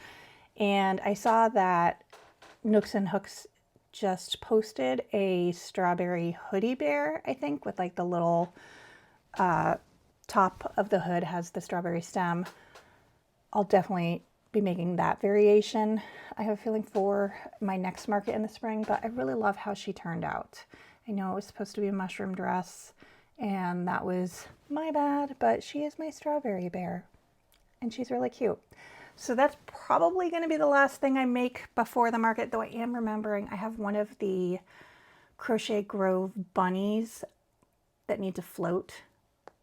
And I saw that Nooks Hooks just posted a strawberry hoodie bear, I think, with like the little top of the hood has the strawberry stem. I'll definitely be making that variation, I have a feeling, for my next market in the spring, but I really love how she turned out. I know it was supposed to be a mushroom dress, and that was my bad, but she is my strawberry bear, and she's really cute. So that's probably going to be the last thing I make before the market, though I am remembering I have one of the Crochet Grove bunnies that need to float.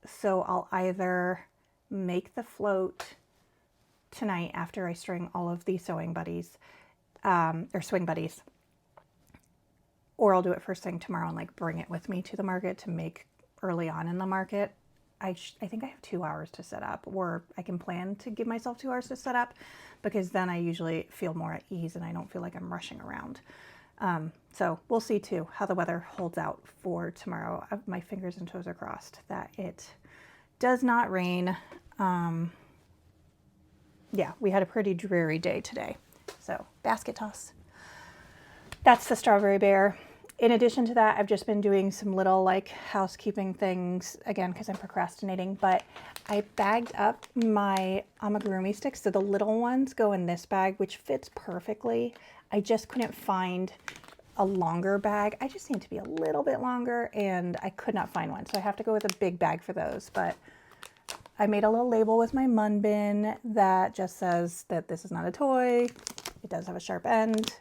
So I'll either make the float tonight after I string all of the sewing buddies, or swing buddies, or I'll do it first thing tomorrow and like bring it with me to the market to make early on in the market. I think I have 2 hours to set up, or I can plan to give myself 2 hours to set up, because then I usually feel more at ease and I don't feel like I'm rushing around. So we'll see too how the weather holds out for tomorrow. My fingers and toes are crossed that it does not rain. Yeah, we had a pretty dreary day today. So basket toss. That's the strawberry bear. In addition to that, I've just been doing some little like housekeeping things, again, because I'm procrastinating, but I bagged up my amigurumi sticks. So the little ones go in this bag, which fits perfectly. I just couldn't find a longer bag. I just need to be a little bit longer, and I could not find one. So I have to go with a big bag for those. But I made a little label with my mun bin that just says that this is not a toy. It does have a sharp end.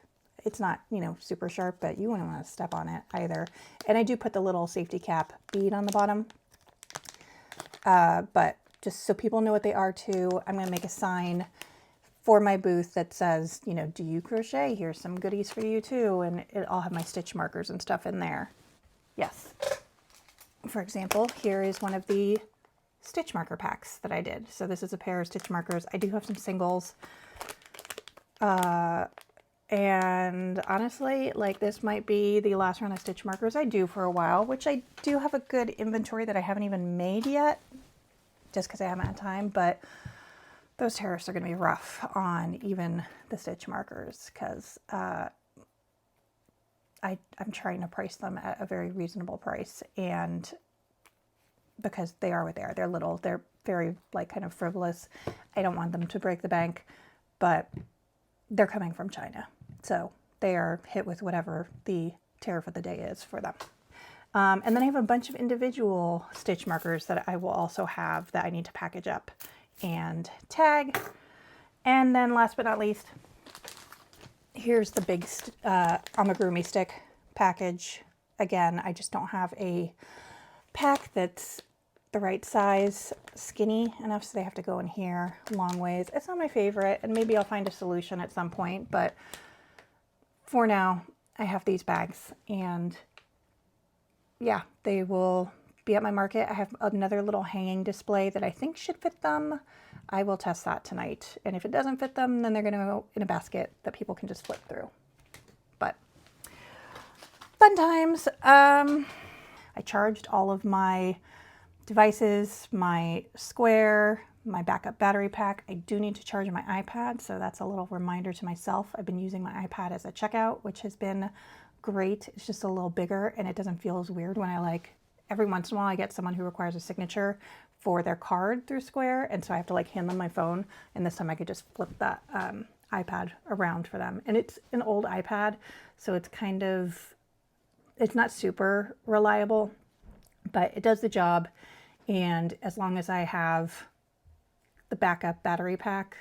It's not, you know, super sharp, but you wouldn't want to step on it either. And I do put the little safety cap bead on the bottom. But just so people know what they are too, I'm going to make a sign for my booth that says, you know, do you crochet? Here's some goodies for you too. And I'll have my stitch markers and stuff in there. Yes. For example, here is one of the stitch marker packs that I did. So this is a pair of stitch markers. I do have some singles. And honestly, like, this might be the last round of stitch markers I do for a while, which I do have a good inventory that I haven't even made yet, just because I haven't had time. But those tariffs are going to be rough on even the stitch markers, because I'm trying to price them at a very reasonable price. And because they are what they are. They're little. They're very like kind of frivolous. I don't want them to break the bank, but they're coming from China. So they are hit with whatever the tariff of the day is for them. And then I have a bunch of individual stitch markers that I will also have that I need to package up and tag. And then last but not least, here's the big amigurumi stick package. Again, I just don't have a pack that's the right size, skinny enough, so they have to go in here long ways. It's not my favorite, and maybe I'll find a solution at some point, but for now, I have these bags, and yeah, they will be at my market. I have another little hanging display that I think should fit them. I will test that tonight, and if it doesn't fit them, then they're going to go in a basket that people can just flip through. But fun times. I charged all of my devices, my square, my backup battery pack. I do need to charge my iPad, so that's a little reminder to myself. I've been using my iPad as a checkout, which has been great. It's just a little bigger and it doesn't feel as weird when I every once in a while I get someone who requires a signature for their card through Square, and so I have to hand them my phone, and this time I could just flip that iPad around for them. And it's an old iPad, so it's it's not super reliable, but it does the job. And as long as I have the backup battery pack,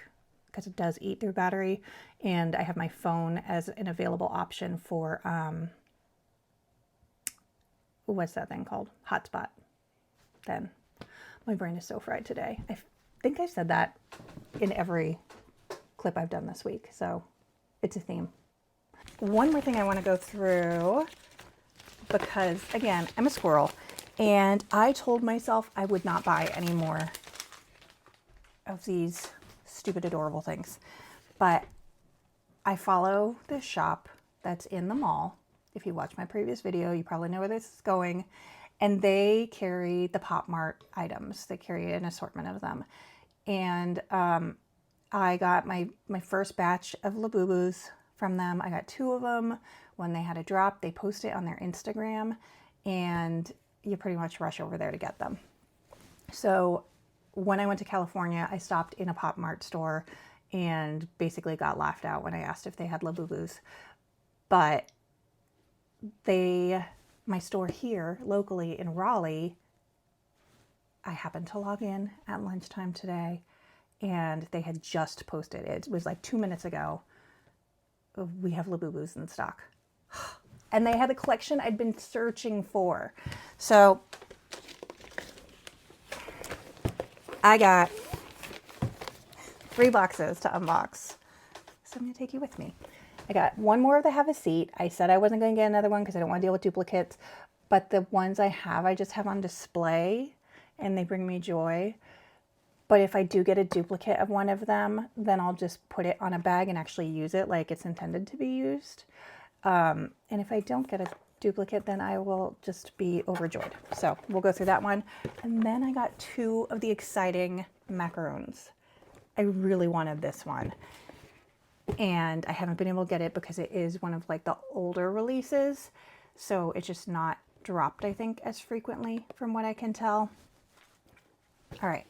because it does eat through battery, and I have my phone as an available option for, what's that thing called? Hotspot. Then my brain is so fried today. I think I said that in every clip I've done this week, so it's a theme. One more thing I want to go through, because again, I'm a squirrel, and I told myself I would not buy any more of these stupid adorable things, but I follow this shop that's in the mall. If you watch my previous video, you probably know where this is going, and they carry the Pop Mart items. They carry an assortment of them, and I got my first batch of Labubus from them. I got 2 of them. When they had a drop, they post it on their Instagram, and you pretty much rush over there to get them. So when I went to California, I stopped in a Pop Mart store and basically got laughed out when I asked if they had Labubus. But my store here locally in Raleigh, I happened to log in at lunchtime today, and they had just posted, it was like 2 minutes ago, we have Labubus in stock. And they had the collection I'd been searching for. So I got 3 boxes to unbox. So I'm going to take you with me. I got 1 more of the Have a Seat. I said I wasn't going to get another one because I don't want to deal with duplicates. But the ones I just have on display, and they bring me joy. But if I do get a duplicate of one of them, then I'll just put it on a bag and actually use it like it's intended to be used. And if I don't get a duplicate, then I will just be overjoyed. So we'll go through that one. And then I got 2 of the exciting macaroons. I really wanted this one, and I haven't been able to get it because it is one of the older releases. So it's just not dropped, I think, as frequently from what I can tell. All right,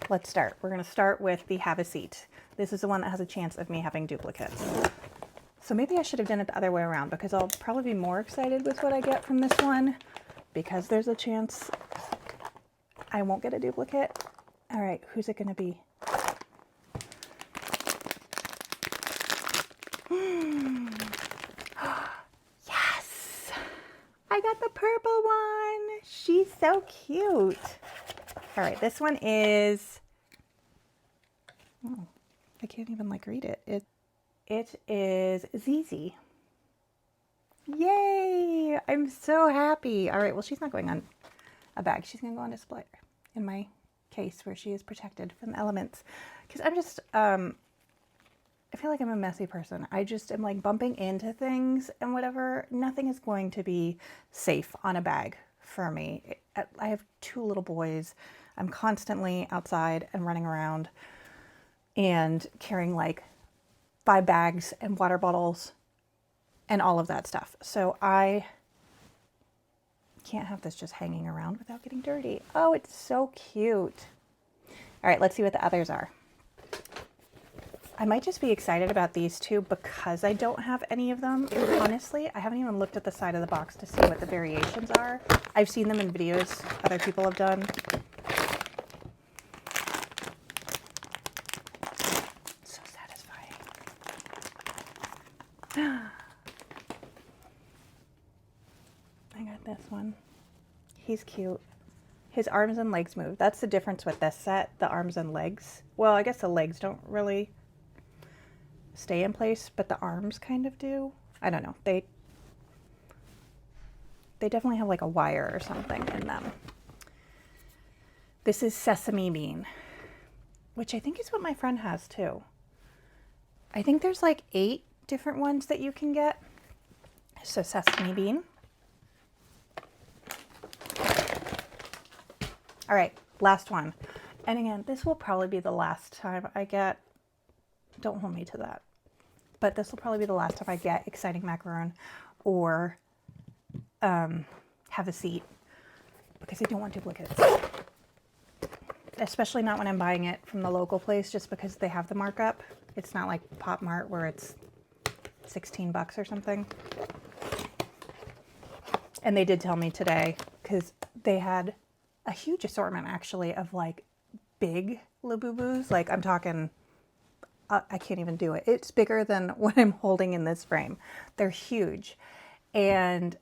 let's start. We're going to start with the Have a Seat. This is the one that has a chance of me having duplicates. So maybe I should have done it the other way around, because I'll probably be more excited with what I get from this one because there's a chance I won't get a duplicate. All right, who's it going to be? Yes! I got the purple one. She's so cute. All right, this one is, oh, I can't even read it. It is ZZ. Yay! I'm so happy. All right, well, she's not going on a bag. She's going to go on display in my case where she is protected from the elements. Because I'm just, I feel like I'm a messy person. I just am bumping into things and whatever. Nothing is going to be safe on a bag for me. I have 2 little boys. I'm constantly outside and running around and carrying 5 bags and water bottles and all of that stuff. So I can't have this just hanging around without getting dirty. Oh, it's so cute. All right, let's see what the others are. I might just be excited about these two because I don't have any of them. Honestly, I haven't even looked at the side of the box to see what the variations are. I've seen them in videos other people have done. It's so satisfying. I got this one. He's cute. His arms and legs move. That's the difference with this set, the arms and legs. Well, I guess the legs don't really stay in place, but the arms kind of do. I don't know. They definitely have like a wire or something in them. This is sesame bean, which I think is what my friend has too. I think there's like 8 different ones that you can get. So sesame bean. All right, last one. And again, this will probably be the last time I get, don't hold me to that, but this will probably be the last time I get Exciting Macaroon or Have a Seat, because I don't want duplicates. Especially not when I'm buying it from the local place, just because they have the markup. It's not like Pop Mart where it's 16 bucks or something. And they did tell me today, because they had a huge assortment actually of like big Labubus. Like I'm talking, I can't even do it. It's bigger than what I'm holding in this frame. They're huge. And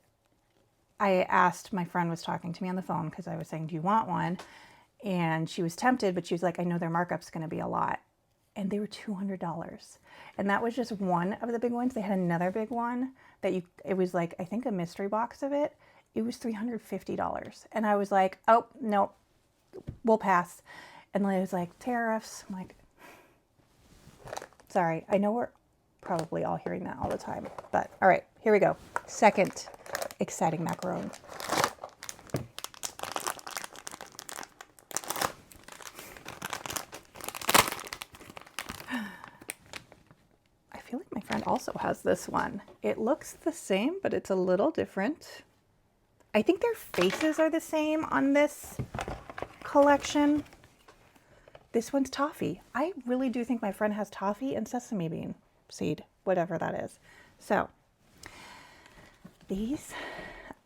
I asked, my friend was talking to me on the phone because I was saying, do you want one? And she was tempted, but she was like, I know their markup's going to be a lot. And they were $200. And that was just one of the big ones. They had another big one that it was like, I think a mystery box of it. It was $350. And I was like, oh, no, we'll pass. And then I was like, tariffs. I'm like, sorry. I know we're probably all hearing that all the time. But all right, here we go. Second Exciting Macaroon. I feel like my friend also has this one. It looks the same, but it's a little different. I think their faces are the same on this collection. This one's toffee. I really do think my friend has toffee and sesame bean seed, whatever that is. So these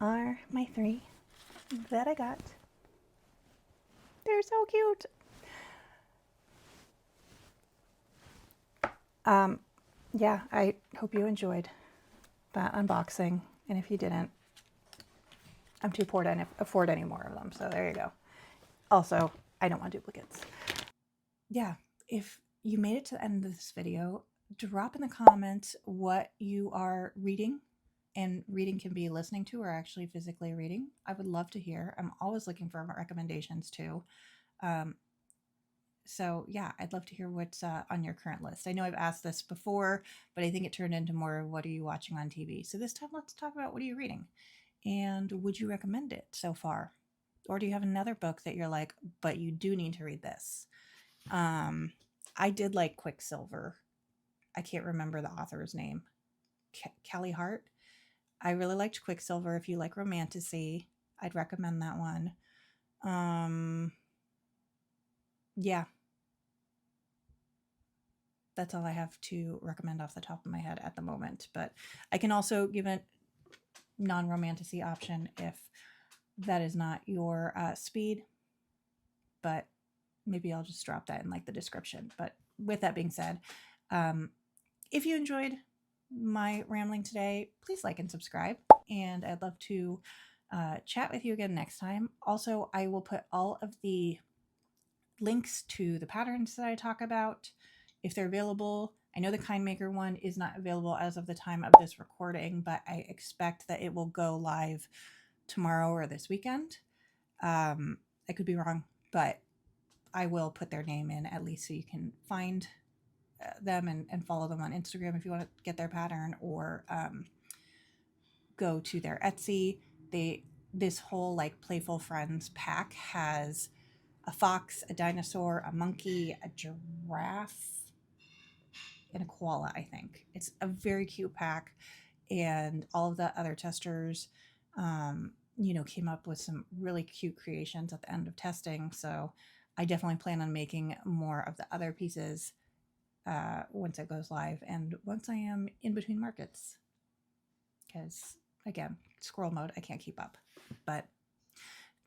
are my 3 that I got. They're so cute. Yeah, I hope you enjoyed that unboxing. And if you didn't, I'm too poor to afford any more of them. So there you go. Also, I don't want duplicates. Yeah, if you made it to the end of this video, drop in the comments what you are reading. And reading can be listening to or actually physically reading. I would love to hear. I'm always looking for recommendations too. So yeah, I'd love to hear what's on your current list. I know I've asked this before, but I think it turned into more, what are you watching on TV? So this time let's talk about, what are you reading? And would you recommend it so far? Or do you have another book that you're like, but you do need to read this? I did like Quicksilver. I can't remember the author's name. Kelly Hart. I really liked Quicksilver. If you like romantasy, I'd recommend that one. Yeah. That's all I have to recommend off the top of my head at the moment. But I can also give a non-romantasy option if that is not your speed. But maybe I'll just drop that in like the description. But with that being said, if you enjoyed my rambling today, please like and subscribe. And I'd love to chat with you again next time. Also, I will put all of the links to the patterns that I talk about if they're available. I know the Kind Maker one is not available as of the time of this recording, but I expect that it will go live tomorrow or this weekend. I could be wrong, but I will put their name in at least so you can find them and follow them on Instagram if you want to get their pattern, or go to their Etsy. This whole like Playful Friends pack has a fox, a dinosaur, a monkey, a giraffe, and a koala, I think. It's a very cute pack, and all of the other testers came up with some really cute creations at the end of testing. So I definitely plan on making more of the other pieces once it goes live and once I am in between markets. Because again, squirrel mode, I can't keep up. But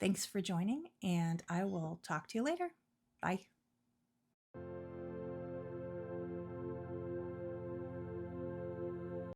thanks for joining, and I will talk to you later. Bye.